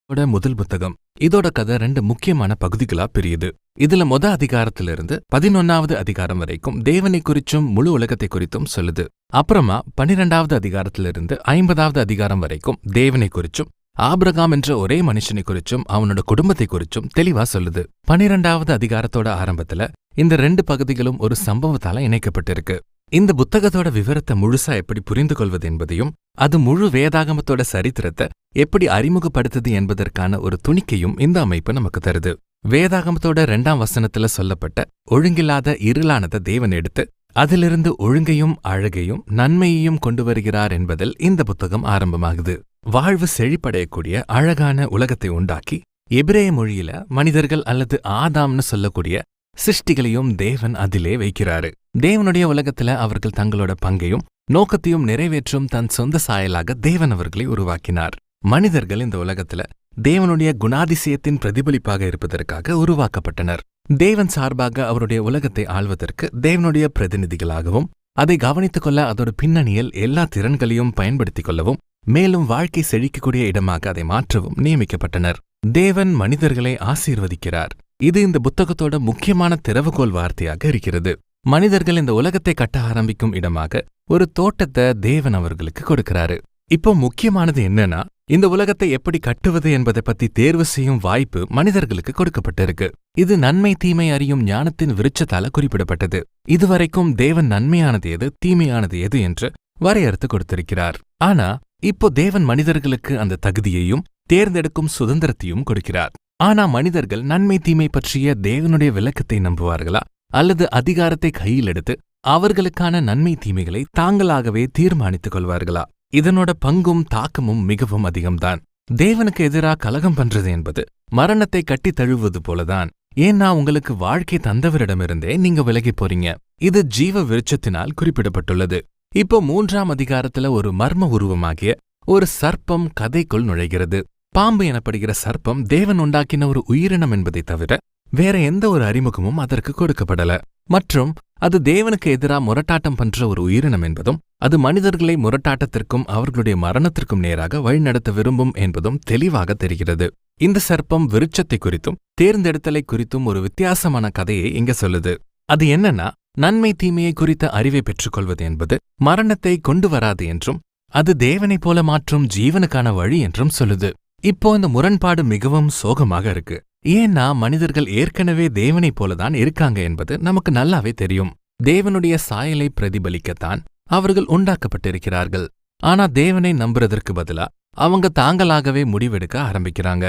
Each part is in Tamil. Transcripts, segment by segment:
முதல் புத்தகம். இதோட கதை 2 முக்கியமான பகுதிகளா பிரியுது. இதுல அதிகாரத்திலிருந்து 11வது அதிகாரம் வரைக்கும் தேவனை குறிச்சும் முழு உலகத்தை குறித்தும் சொல்லுது. அப்புறமா 12வது அதிகாரத்திலிருந்து 50வது அதிகாரம் வரைக்கும் தேவனை குறிச்சும் ஆபிரகாம் என்ற ஒரே மனுஷனை குறிச்சும் அவனோட குடும்பத்தை குறிச்சும் தெளிவா சொல்லுது. 12வது அதிகாரத்தோட ஆரம்பத்துல இந்த 2 பகுதிகளும் ஒரு சம்பவத்தால இணைக்கப்பட்டிருக்கு. இந்த புத்தகத்தோட விவரத்தை முழுசா எப்படி புரிந்து கொள்வது என்பதையும் அது முழு வேதாகமத்தோட சரித்திரத்தை எப்படி அறிமுகப்படுத்துது என்பதற்கான ஒரு துணிக்கையும் இந்த அமைப்பு நமக்கு தருது. வேதாகமத்தோட 2ஆம் வசனத்துல சொல்லப்பட்ட ஒழுங்கில்லாத இருளானதை தேவன் எடுத்து அதிலிருந்து ஒழுங்கையும் அழகையும் நன்மையையும் கொண்டு வருகிறார் என்பதில் இந்த புத்தகம் ஆரம்பமாகுது. வாழ்வு செழிப்படையக்கூடிய அழகான உலகத்தை உண்டாக்கி எபிரேய மொழியில மனிதர்கள் அல்லது ஆதாம்னு சொல்லக்கூடிய சிருஷ்டிகளையும் தேவன் அதிலே வைக்கிறாரு. தேவனுடைய உலகத்துல அவர்கள் தங்களோட பங்கையும் நோக்கத்தையும் நிறைவேற்றும் தன் சொந்த சாயலாக தேவன் அவர்களை உருவாக்கினார். மனிதர்கள் இந்த உலகத்துல தேவனுடைய குணாதிசயத்தின் பிரதிபலிப்பாக இருப்பதற்காக உருவாக்கப்பட்டனர். தேவன் சார்பாக அவருடைய உலகத்தை ஆள்வதற்கு தேவனுடைய பிரதிநிதிகளாகவும் அதை கவனித்துக் கொள்ள அதோட பின்னணியில் எல்லா திறன்களையும் பயன்படுத்திக் கொள்ளவும் மேலும் வாழ்க்கை செழிக்கக்கூடிய இடமாக அதை மாற்றவும் நியமிக்கப்பட்டனர். தேவன் மனிதர்களை ஆசீர்வதிக்கிறார். இது இந்த புத்தகத்தோட முக்கியமான திறவுகோல் வார்த்தையாக இருக்கிறது. மனிதர்கள் இந்த உலகத்தை கட்ட ஆரம்பிக்கும் இடமாக ஒரு தோட்டத்தை தேவன் அவர்களுக்கு கொடுக்கிறாரு. இப்போ முக்கியமானது என்னன்னா, இந்த உலகத்தை எப்படி கட்டுவது என்பதை பத்தி தேர்வு செய்யும் வாய்ப்பு மனிதர்களுக்கு கொடுக்கப்பட்டிருக்கு. இது நன்மை தீமை அறியும் ஞானத்தின் விருட்சத்தால குறிப்பிடப்பட்டது. இதுவரைக்கும் தேவன் நன்மையானது எது தீமையானது எது என்று வரையறுத்து கொடுத்திருக்கிறார். ஆனா இப்போ தேவன் மனிதர்களுக்கு அந்த தகுதியையும் தேர்ந்தெடுக்கும் சுதந்திரத்தையும் கொடுக்கிறார். ஆனா மனிதர்கள் நன்மை தீமை பற்றிய தேவனுடைய விளக்கத்தை நம்புவார்களா அல்லது அதிகாரத்தை கையில் எடுத்து அவர்களுக்கான நன்மை தீமைகளை தாங்களாகவே தீர்மானித்துக் கொள்வார்களா? இதனோட பங்கும் தாக்கமும் மிகவும் அதிகம்தான். தேவனுக்கு எதிராக கலகம் பண்றது என்பது மரணத்தை கட்டி தழுவது போலதான். ஏன்னா உங்களுக்கு வாழ்க்கை தந்தவரிடமிருந்தே நீங்க விலகி போறீங்க. இது ஜீவ விருட்சத்தினால் குறிப்பிடப்பட்டுள்ளது. இப்போ 3ஆம் அதிகாரத்துல ஒரு மர்ம உருவமாகிய ஒரு சர்ப்பம் கதைக்குள் நுழைகிறது. பாம்பு எனப்படுகிற சர்ப்பம் தேவன் உண்டாக்கின ஒரு உயிரினம் என்பதை தவிர வேற எந்த ஒரு அறிமுகமும் அதற்கு கொடுக்கப்படல. மற்றும் அது தேவனுக்கு எதிராக முரட்டாட்டம் பண்ற ஒரு உயிரினம் என்பதும் அது மனிதர்களை முரட்டாட்டத்திற்கும் அவர்களுடைய மரணத்திற்கும் நேராக வழிநடத்த விரும்பும் என்பதும் தெளிவாக தெரிகிறது. இந்த சர்ப்பம் விருட்சத்தை குறித்தும் தேர்ந்தெடுத்தலை குறித்தும் ஒரு வித்தியாசமான கதையை இங்க சொல்லுது. அது என்னன்னா, நன்மை தீமையை குறித்த அறிவை பெற்றுக்கொள்வது என்பது மரணத்தை கொண்டு வராது என்றும் அது தேவனைப் போல மாற்றும் ஜீவனுக்கான வழி என்றும் சொல்லுது. இப்போ இந்த முரண்பாடு மிகவும் சோகமாக இருக்கு. ஏன்னா மனிதர்கள் ஏற்கனவே தேவனைப் போலதான் இருக்காங்க என்பது நமக்கு நல்லாவே தெரியும். தேவனுடைய சாயலை பிரதிபலிக்கத்தான் அவர்கள் உண்டாக்கப்பட்டிருக்கிறார்கள். ஆனா தேவனை நம்புறதற்கு பதிலா அவங்க தாங்களாகவே முடிவெடுக்க ஆரம்பிக்கிறாங்க.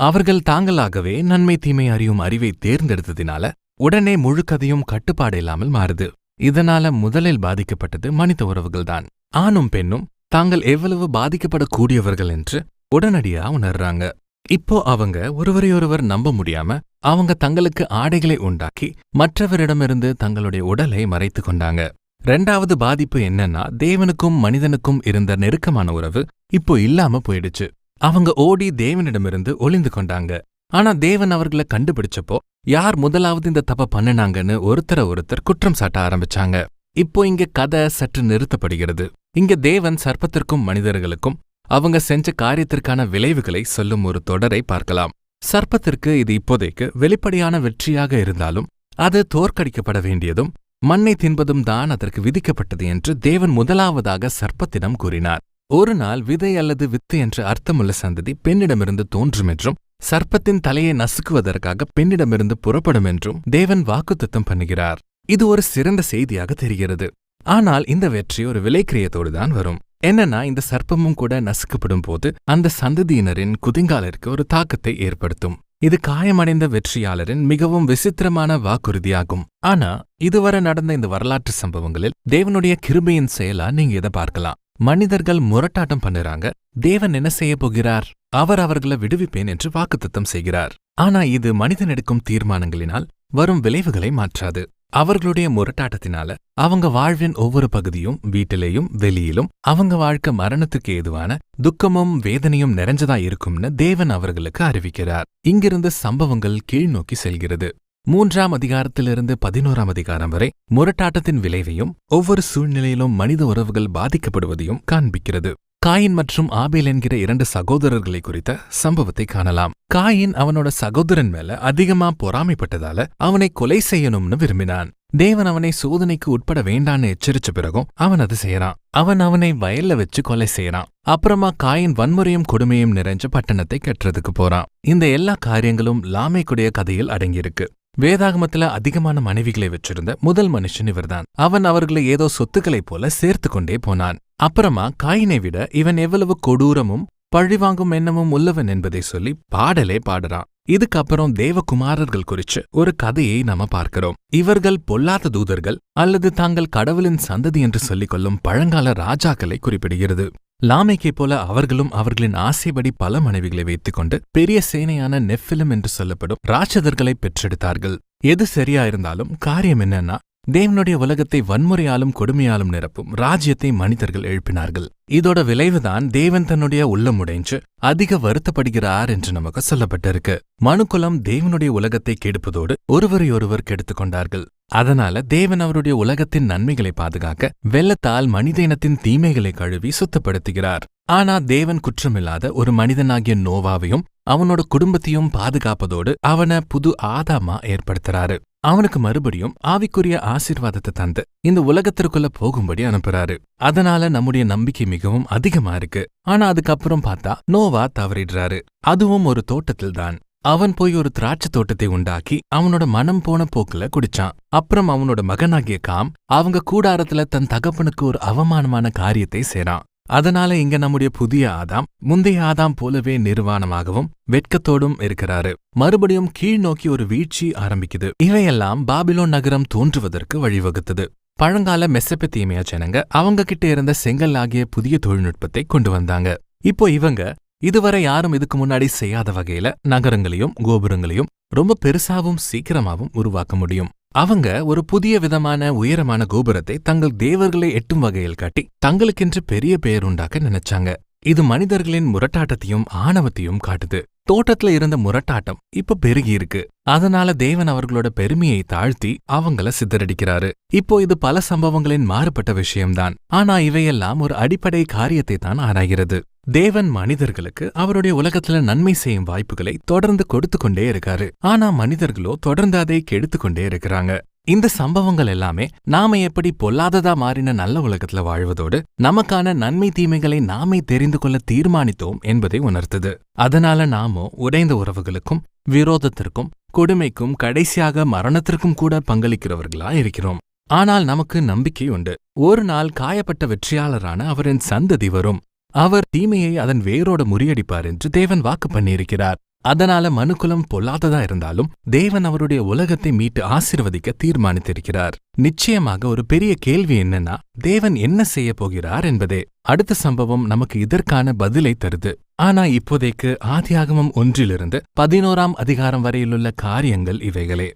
அவர்கள் தாங்களாகவே நன்மை தீமை அறியும் அறிவை தேர்ந்தெடுத்ததினால உடனே முழு கதையும் கட்டுப்பாடு இல்லாமல் மாறுது. இதனால முதலில் பாதிக்கப்பட்டது மனித உறவுகள்தான். ஆணும் பெண்ணும் தாங்கள் எவ்வளவு பாதிக்கப்படக்கூடியவர்கள் என்று உடனடியா உணர்றாங்க. இப்போ அவங்க ஒருவரையொருவர் நம்ப முடியாம அவங்க தங்களுக்கு ஆடைகளை உண்டாக்கி மற்றவரிடமிருந்து தங்களுடைய உடலை மறைத்து கொண்டாங்க. 2வது பாதிப்பு என்னன்னா, தேவனுக்கும் மனிதனுக்கும் இருந்த நெருக்கமான உறவு இப்போ இல்லாம போயிடுச்சு. அவங்க ஓடி தேவனிடமிருந்து ஒளிந்து கொண்டாங்க. ஆனா தேவன் அவர்களை கண்டுபிடிச்சப்போ யார் முதலாவது இந்த தப்ப பண்ணினாங்கன்னு ஒருத்தர் குற்றம் சாட்ட ஆரம்பிச்சாங்க. இப்போ இங்க கதை சற்று நிறுத்தப்படுகிறது. இங்க தேவன் சர்ப்பத்திற்கும் மனிதர்களுக்கும் அவங்க செஞ்ச காரியத்திற்கான விளைவுகளை சொல்லும் ஒரு தொடரை பார்க்கலாம். சர்ப்பத்திற்கு இது இப்போதைக்கு வெளிப்படையான வெற்றியாக இருந்தாலும் அது தோற்கடிக்கப்பட வேண்டியதும் மண்ணை தின்பதும் தான் அதற்கு விதிக்கப்பட்டது என்று தேவன் முதலாவதாக சர்ப்பத்திடம் கூறினார். ஒரு நாள் விதை அல்லது வித்து என்ற அர்த்தமுள்ள சந்ததி பெண்ணிடமிருந்து தோன்றும் என்றும் சர்ப்பத்தின் தலையை நசுக்குவதற்காக பெண்ணிடமிருந்து புறப்படும் என்றும் தேவன் வாக்குத்தத்தம் பண்ணுகிறார். இது ஒரு சிறந்த செய்தியாக தெரிகிறது. ஆனால் இந்த வெற்றி ஒரு விலைக்கிரியத்தோடு தான் வரும். என்னன்னா, இந்த சர்ப்பமும் கூட நசுக்கப்படும் போது அந்த சந்ததியினரின் குதிங்காலிற்கு ஒரு தாக்கத்தை ஏற்படுத்தும். இது காயமடைந்த வெற்றியாளரின் மிகவும் விசித்திரமான வாக்குறுதியாகும். ஆனா இதுவரை நடந்த இந்த வரலாற்று சம்பவங்களில் தேவனுடைய கிருபையின் செயலா நீங்க இதை பார்க்கலாம். மனிதர்கள் முரட்டாட்டம் பண்ணுறாங்க. தேவன் என்ன செய்ய போகிறார்? அவர் அவர்களை விடுவிப்பேன் என்று வாக்குத்தத்தம் செய்கிறார். ஆனா இது மனிதன் எடுக்கும் தீர்மானங்களினால் வரும் விளைவுகளை மாற்றாது. அவர்களுடைய முரட்டாட்டத்தினால அவங்க வாழ்வின் ஒவ்வொரு பகுதியும் வீட்டிலேயும் வெளியிலும் அவங்க வாழ்க்கை மரணத்துக்கு ஏதுவான துக்கமும் வேதனையும் நிறைஞ்சதா இருக்கும்னு தேவன் அவர்களுக்கு அறிவிக்கிறார். இங்கிருந்து சம்பவங்கள் கீழ்நோக்கி செல்கிறது. 3ஆம் அதிகாரத்திலிருந்து 11ஆம் அதிகாரம் வரை முரட்டாட்டத்தின் விளைவையும் ஒவ்வொரு சூழ்நிலையிலும் மனித உறவுகள் பாதிக்கப்படுவதையும் காண்பிக்கிறது. காயின் மற்றும் ஆபேல் என்கிற 2 சகோதரர்களை குறித்த சம்பவத்தை காணலாம். காயின் அவனோட சகோதரன் மேல அதிகமா பொறாமைப்பட்டதால அவனை கொலை செய்யணும்னு விரும்பினான். தேவன் அவனை சோதனைக்கு உட்பட வேண்டான்னு எச்சரிச்ச பிறகும் அவன் அது செய்யறான். அவனை வயல்ல வச்சு கொலை செய்யறான். அப்புறமா காயின் வன்முறையும் கொடுமையும் நிறைஞ்ச பட்டணத்தை கட்டுறதுக்கு போறான். இந்த எல்லா காரியங்களும் லாமேக்குடைய கதையில் அடங்கியிருக்கு. வேதாகமத்துல அதிகமான மனைவிகளை வச்சிருந்த முதல் மனுஷன் இவர்தான். அவன் அவர்களை ஏதோ சொத்துக்களைப் போல சேர்த்து கொண்டே போனான். அப்புறமா காயினை விட இவன் எவ்வளவு கொடூரமும் பழிவாங்கும் எண்ணமும் உள்ளவன் என்பதை சொல்லி பாடலே பாடுறான். இதுக்கப்புறம் தேவகுமாரர்கள் குறிச்சு ஒரு கதையை நாம பார்க்கிறோம். இவர்கள் பொல்லாத தூதர்கள் அல்லது தாங்கள் கடவுளின் சந்ததி என்று சொல்லிக் கொள்ளும் பழங்கால ராஜாக்களை குறிப்பிடுகிறது. லாமேக்கை போல அவர்களும் அவர்களின் ஆசைப்படி பல மனைவிகளை வைத்துக்கொண்டு பெரிய சேனையான நெஃபிலிம் என்று சொல்லப்படும் ராட்சதர்களை பெற்றெடுத்தார்கள். எது சரியா இருந்தாலும் காரியம் என்னன்னா, தேவனுடைய உலகத்தை வன்முறையாலும் கொடுமையாலும் நிரப்பும் ராஜ்யத்தை மனிதர்கள் எழுப்பினார்கள். இதோட விளைவுதான் தேவன் தன்னுடைய உள்ளமுடைஞ்சு அதிக வருத்தப்படுகிறார் என்று நமக்கு சொல்லப்பட்டிருக்கு. மனுக்குலம் தேவனுடைய உலகத்தை கெடுப்பதோடு ஒருவரையொருவர் கெடுத்துக் கொண்டார்கள். அதனால தேவன் அவருடைய உலகத்தின் நன்மைகளை பாதுகாக்க வெள்ளத்தால் மனித இனத்தின் தீமைகளை கழுவி சுத்தப்படுத்துகிறார். ஆனா தேவன் குற்றமில்லாத ஒரு மனிதனாகிய நோவாவையும் அவனோட குடும்பத்தையும் பாதுகாப்பதோடு அவனை புது ஆதாமா ஏற்படுத்துறாரு. அவனுக்கு மறுபடியும் ஆவிக்குரிய ஆசீர்வாதத்தை தந்து இந்த உலகத்திற்குள்ள போகும்படி அனுப்புறாரு. அதனால நம்முடைய நம்பிக்கை மிகவும் அதிகமா இருக்கு. ஆனா அதுக்கப்புறம் பார்த்தா நோவா தவறிடுறாரு. அதுவும் ஒரு தோட்டத்தில்தான். அவன் போய் ஒரு திராட்சை தோட்டத்தை உண்டாக்கி அவனோட மனம் போன போக்குல குடிச்சான். அப்புறம் அவனோட மகனாகிய காம் அவங்க கூடாரத்துல தன் தகப்பனுக்கு ஒரு அவமானமான காரியத்தை செய்றான். அதனால இங்க நம்முடைய புதிய ஆதாம் முந்தைய ஆதாம் போலவே நிர்வாணமாகவும் வெட்கத்தோடும் இருக்கிறாரு. மறுபடியும் கீழ் நோக்கி ஒரு வீழ்ச்சி ஆரம்பிக்குது. இவையெல்லாம் பாபிலோன் நகரம் தோன்றுவதற்கு வழிவகுத்தது. பழங்கால மெசபெத்தேமியா ஜனங்க அவங்க கிட்ட இருந்த செங்கல் ஆகிய புதிய தொழில்நுட்பத்தை கொண்டு வந்தாங்க. இப்போ இவங்க இதுவரை யாரும் இதுக்கு முன்னாடி செய்யாத வகையில நகரங்களையும் கோபுரங்களையும் ரொம்ப பெருசாவும் சீக்கிரமாவும் உருவாக்க முடியும். அவங்க ஒரு புதிய விதமான உயரமான கோபுரத்தை தங்கள் தேவர்களை எட்டும் வகையில் காட்டி தங்களுக்கென்று பெரிய பெயர் உண்டாக்க நினைச்சாங்க. இது மனிதர்களின் முரட்டாட்டத்தையும் ஆணவத்தையும் காட்டுது. தோட்டத்துல இருந்த முரட்டாட்டம் இப்ப பெருகி இருக்கு. அதனால தேவன் அவர்களோட பெருமையை தாழ்த்தி அவங்கள சித்தரடிக்கிறாரு. இப்போ இது பல சம்பவங்களின் மாறுபட்ட விஷயம்தான். ஆனா இவையெல்லாம் ஒரு அடிப்படை காரியத்தை தான் ஆராய்கிறது. தேவன் மனிதர்களுக்கு அவருடைய உலகத்துல நன்மை செய்யும் வாய்ப்புகளை தொடர்ந்து கொடுத்து கொண்டே இருக்காரு. ஆனா மனிதர்களோ தொடர்ந்து அதை கெடுத்து கொண்டே இருக்கிறாங்க. இந்த சம்பவங்கள் எல்லாமே நாம எப்படி பொல்லாததா மாறின நல்ல உலகத்துல வாழ்வதோடு நமக்கான நன்மை தீமைகளை நாமே தெரிந்து கொள்ள தீர்மானித்தோம் என்பதை உணர்த்துது. அதனால நாமோ உடைந்த உறவுகளுக்கும் விரோதத்திற்கும் கொடுமைக்கும் கடைசியாக மரணத்திற்கும் கூட பங்களிக்கிறவர்களா இருக்கிறோம். ஆனால் நமக்கு நம்பிக்கை உண்டு. ஒரு நாள் காயப்பட்ட வெற்றியாளரான அவரின் சந்ததி வரும். அவர் தீமையை அதன் வேரோடு முறியடிப்பார் என்று தேவன் வாக்கு பண்ணியிருக்கிறார். அதனால மனுக்குலம் பொல்லாததா இருந்தாலும் தேவன் அவருடைய உலகத்தை மீட்டு ஆசீர்வதிக்க தீர்மானித்திருக்கிறார். நிச்சயமாக ஒரு பெரிய கேள்வி என்னன்னா, தேவன் என்ன செய்ய போகிறார் என்பதே. அடுத்த சம்பவம் நமக்கு இதற்கான பதிலை தருது. ஆனா இப்போதைக்கு ஆதியாகமம் 1 அதிகாரம் வரையிலுள்ள காரியங்கள் இவைகளே.